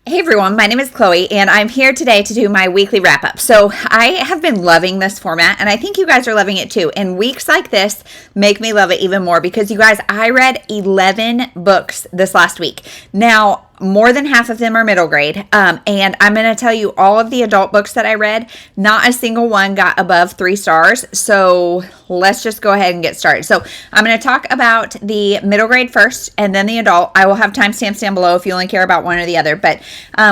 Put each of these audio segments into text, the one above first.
Hey everyone, my name is Chloe and I'm here today to do my weekly wrap up. So I have been loving this format and I think you guys are loving it too. And weeks like this make me love it even more because you guys, I read 11 books this last week. Now, more than half of them are middle grade. And I'm going to tell you all of the adult books that I read. Not a single one got above 3 stars. So let's just go ahead and get started. So I'm going to talk about the middle grade first and then the adult. I will have timestamps down below if you only care about one or the other. But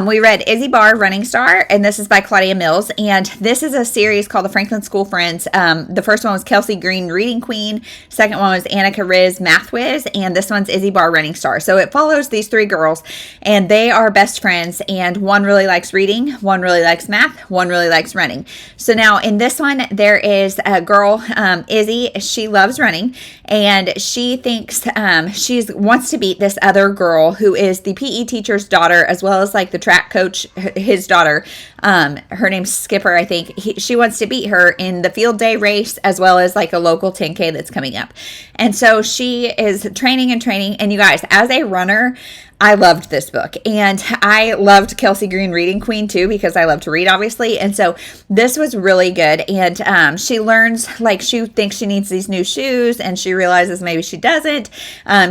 we read Izzy Barr, Running Star, and this is by Claudia Mills. And this is a series called the Franklin School Friends. The first one was Kelsey Green, Reading Queen. Second one was Annika Riz, Math Whiz. And this one's Izzy Barr, Running Star. So it follows these 3 girls. And they are best friends, and one really likes reading, one really likes math, one really likes running. So now in this one, there is a girl, Izzy. She loves running, and she thinks she wants to beat this other girl who is the PE teacher's daughter, as well as like the track coach, his daughter. Her name's Skipper, I think. She wants to beat her in the field day race, as well as like a local 10K that's coming up. And so she is training, and you guys, as a runner, I loved this book, and I loved Kelsey Green, Reading Queen too, because I love to read, obviously. And so this was really good. And she learns, like, she thinks she needs these new shoes, and she realizes maybe she doesn't.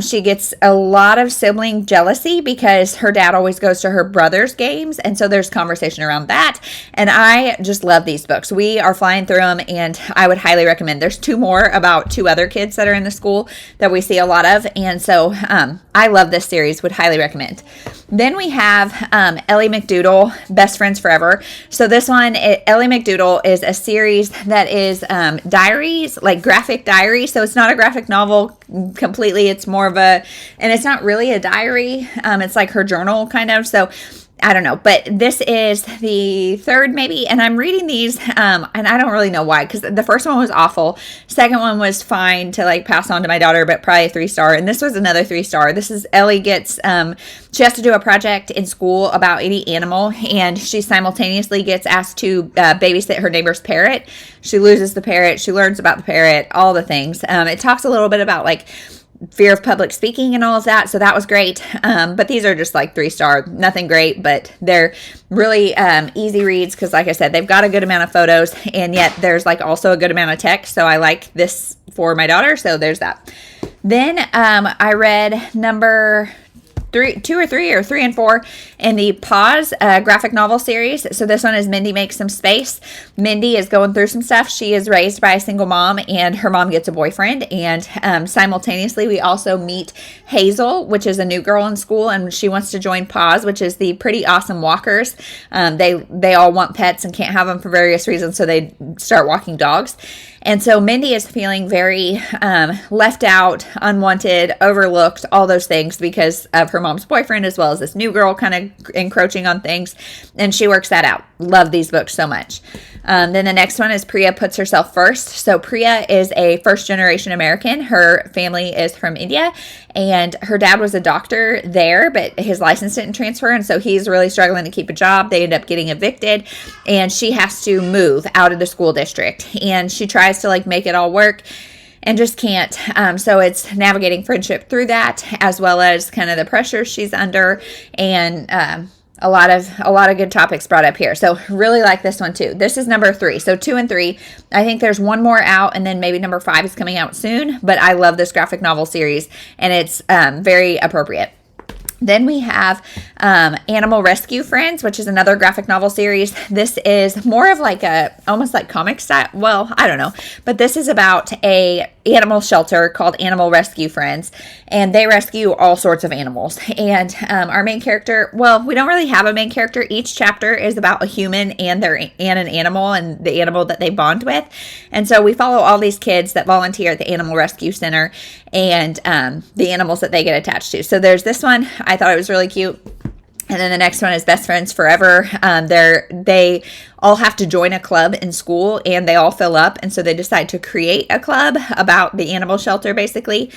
She gets a lot of sibling jealousy because her dad always goes to her brother's games, and so there's conversation around that. And I just love these books. We are flying through them, and I would highly recommend. There's 2 more about 2 other kids that are in the school that we see a lot of, and so I love this series. Would highly recommend. Then we have Ellie McDoodle, Best Friends Forever. So this one, Ellie McDoodle, is a series that is diaries, like graphic diary. So it's not a graphic novel completely. It's more of and it's not really a diary. It's like her journal kind of. So I don't know, but this is the 3rd maybe, and I'm reading these, and I don't really know why, because the first one was awful. Second one was fine to like pass on to my daughter, but probably a 3-star, and this was another 3-star. This is Ellie gets, she has to do a project in school about any animal, and she simultaneously gets asked to babysit her neighbor's parrot. She loses the parrot, she learns about the parrot, all the things. It talks a little bit about like fear of public speaking and all of that, so that was great. But these are just like 3-star, nothing great, but they're really easy reads because, like I said, they've got a good amount of photos, and yet there's like also a good amount of text, so I like this for my daughter, so there's that. Then I read number 2 or 3 or 3 and 4 in the Pause graphic novel series. So this one is Mindy Makes Some Space. Mindy is going through some stuff. She is raised by a single mom, and her mom gets a boyfriend. And simultaneously, we also meet Hazel, which is a new girl in school, and she wants to join Pause, which is the pretty awesome walkers. They all want pets and can't have them for various reasons, so they start walking dogs. And so Mindy is feeling very left out, unwanted, overlooked, all those things because of her mom's boyfriend, as well as this new girl kind of encroaching on things. And she works that out. Love these books so much. Then the next one is Pria Puts Herself First. So Pria is a first-generation American. Her family is from India, and her dad was a doctor there, but his license didn't transfer, and so he's really struggling to keep a job. They end up getting evicted, and she has to move out of the school district, and she tries to like make it all work and just can't. So it's navigating friendship through that, as well as kind of the pressure she's under, and a lot of good topics brought up here. So really like this one too. This is number 3. So 2 and 3. I think there's one more out, and then maybe number 5 is coming out soon. But I love this graphic novel series, and it's very appropriate. Then we have Animal Rescue Friends, which is another graphic novel series. This is more of like almost like comic style. Well, I don't know. But this is about a animal shelter called Animal Rescue Friends, and they rescue all sorts of animals. And our main character, well, we don't really have a main character. Each chapter is about a human and an animal, and the animal that they bond with. And so we follow all these kids that volunteer at the Animal Rescue Center, and the animals that they get attached to. So there's this one. I thought it was really cute. And then the next one is Best Friends Forever. They all have to join a club in school, and they all fill up. And so they decide to create a club about the animal shelter, basically.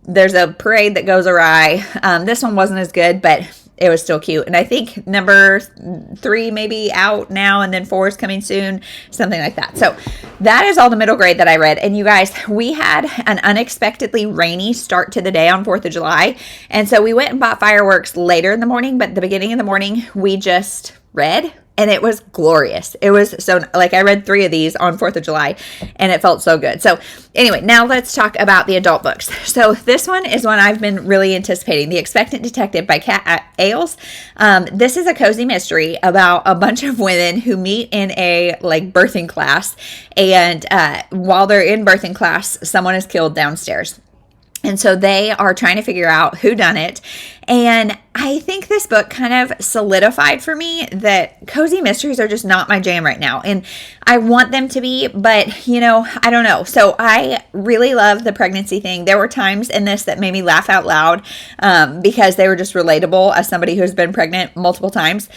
There's a parade that goes awry. This one wasn't as good, but it was still cute. And I think number 3 maybe out now, and then 4 is coming soon, something like that. So that is all the middle grade that I read. And you guys, we had an unexpectedly rainy start to the day on 4th of July. And so we went and bought fireworks later in the morning, but the beginning of the morning, we just read. And it was glorious. It was so, like, I read 3 of these on 4th of July, and it felt so good. So anyway, now let's talk about the adult books. So this one is one I've been really anticipating, The Expectant Detective by Kat Ailes. This is a cozy mystery about a bunch of women who meet in a, like, birthing class. And while they're in birthing class, someone is killed downstairs. And so they are trying to figure out who done it. And I think this book kind of solidified for me that cozy mysteries are just not my jam right now. And I want them to be, but, you know, I don't know. So I really love the pregnancy thing. There were times in this that made me laugh out loud because they were just relatable as somebody who's been pregnant multiple times.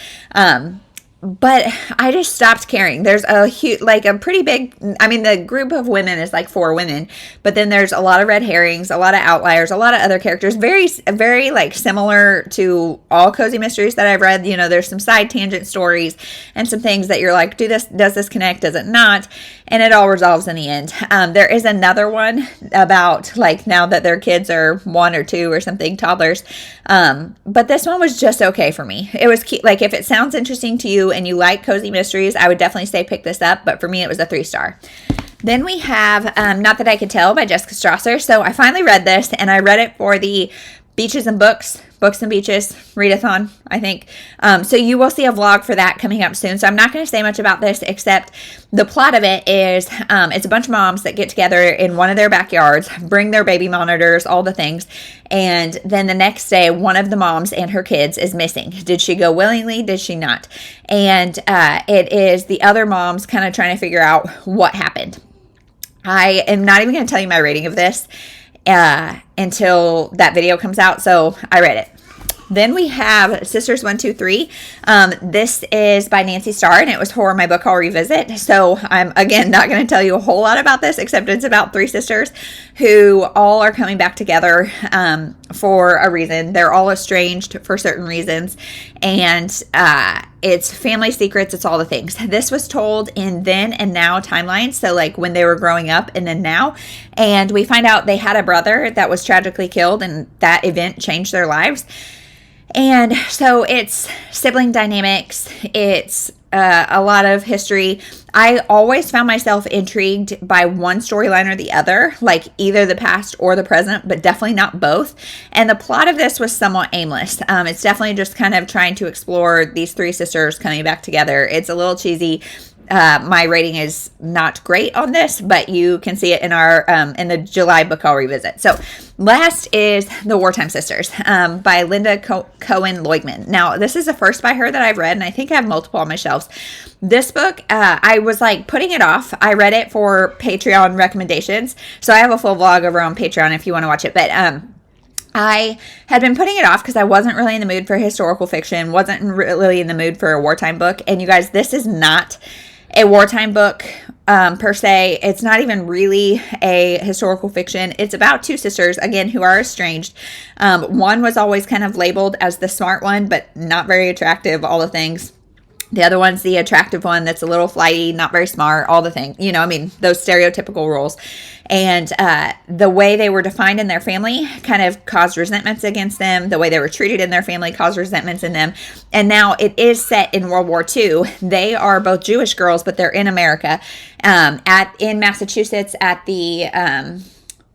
But I just stopped caring. There's a huge, like a pretty big, I mean, the group of women is like 4 women, but then there's a lot of red herrings, a lot of outliers, a lot of other characters, very like similar to all cozy mysteries that I've read. You know, there's some side tangent stories and some things that you're like, does this connect? Does it not? And it all resolves in the end. There is another one about like now that their kids are 1 or 2 or something, toddlers. But this one was just okay for me. It was cute. Like if it sounds interesting to you and you like cozy mysteries, I would definitely say pick this up. But for me, it was a 3-star. Then we have Not That I Could Tell by Jessica Strasser. So I finally read this, and I read it for the Beaches and Books and Beaches readathon, I think. So you will see a vlog for that coming up soon. So I'm not going to say much about this, except the plot of it is it's a bunch of moms that get together in one of their backyards, bring their baby monitors, all the things. And then the next day, one of the moms and her kids is missing. Did she go willingly? Did she not? And it is the other moms kind of trying to figure out what happened. I am not even going to tell you my rating of this until that video comes out. So I read it. Then we have Sisters 1, 2, 3. This is by Nancy Starr, and it was for my book haul revisit. So I'm, again, not going to tell you a whole lot about this, except it's about 3 sisters who all are coming back together for a reason. They're all estranged for certain reasons, and it's family secrets. It's all the things. This was told in then and now timelines, so like when they were growing up and then now. And we find out they had a brother that was tragically killed, and that event changed their lives. And so it's sibling dynamics, it's a lot of history. I always found myself intrigued by one storyline or the other, like either the past or the present, but definitely not both. And the plot of this was somewhat aimless. It's definitely just kind of trying to explore these 3 sisters coming back together. It's a little cheesy. My rating is not great on this, but you can see it in our in the July book haul revisit. So last is The Wartime Sisters by Linda Cohen Loigman. Now, this is the first by her that I've read, and I think I have multiple on my shelves. This book, I was like putting it off. I read it for Patreon recommendations. So I have a full vlog over on Patreon if you want to watch it. But I had been putting it off because I wasn't really in the mood for historical fiction, wasn't really in the mood for a wartime book. And you guys, this is not a wartime book per se. It's not even really a historical fiction. It's about 2 sisters, again, who are estranged. One was always kind of labeled as the smart one, but not very attractive, all the things. The other one's the attractive one that's a little flighty, not very smart, all the things. You know, I mean, those stereotypical roles. And the way they were defined in their family kind of caused resentments against them. The way they were treated in their family caused resentments in them. And now it is set in World War II. They are both Jewish girls, but they're in America, in Massachusetts at the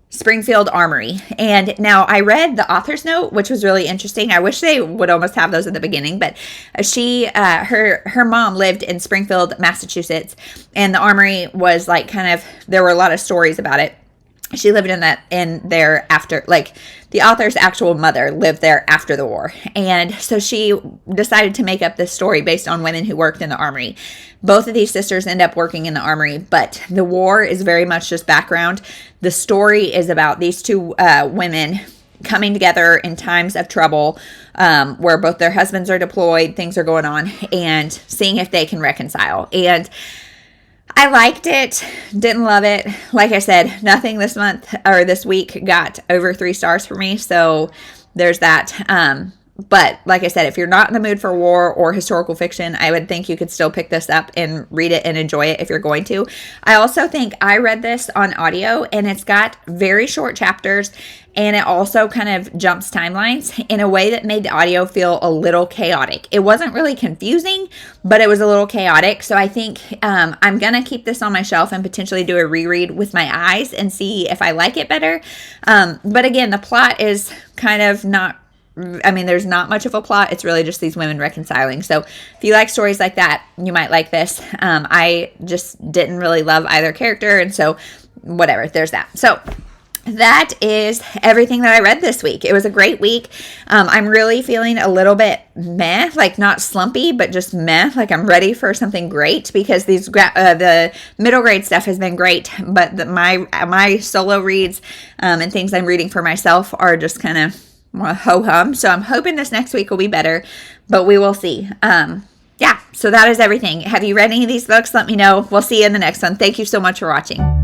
Springfield Armory. And now I read the author's note, which was really interesting. I wish they would almost have those at the beginning, but her mom lived in Springfield, Massachusetts, and the armory was like kind of, there were a lot of stories about it. She lived in there after, like the author's actual mother lived there after the war. And so she decided to make up this story based on women who worked in the armory. Both of these sisters end up working in the armory, but the war is very much just background. The story is about these 2 women coming together in times of trouble, where both their husbands are deployed, things are going on, and seeing if they can reconcile. And I liked it, didn't love it. Like I said, nothing this week got over 3 stars for me. So there's that. But like I said, if you're not in the mood for war or historical fiction, I would think you could still pick this up and read it and enjoy it if you're going to. I also think I read this on audio, and it's got very short chapters, and it also kind of jumps timelines in a way that made the audio feel a little chaotic. It wasn't really confusing, but it was a little chaotic. So I think I'm going to keep this on my shelf and potentially do a reread with my eyes and see if I like it better. But again, the plot is kind of not, I mean, there's not much of a plot. It's really just these women reconciling. So if you like stories like that, you might like this. I just didn't really love either character. And so whatever, there's that. So that is everything that I read this week. It was a great week. I'm really feeling a little bit meh, like not slumpy, but just meh. Like I'm ready for something great because the middle grade stuff has been great, but my solo reads and things I'm reading for myself are just kind of ho-hum. So I'm hoping this next week will be better, but we will see. Yeah, so that is everything. Have you read any of these books? Let me know. We'll see you in the next one. Thank you so much for watching.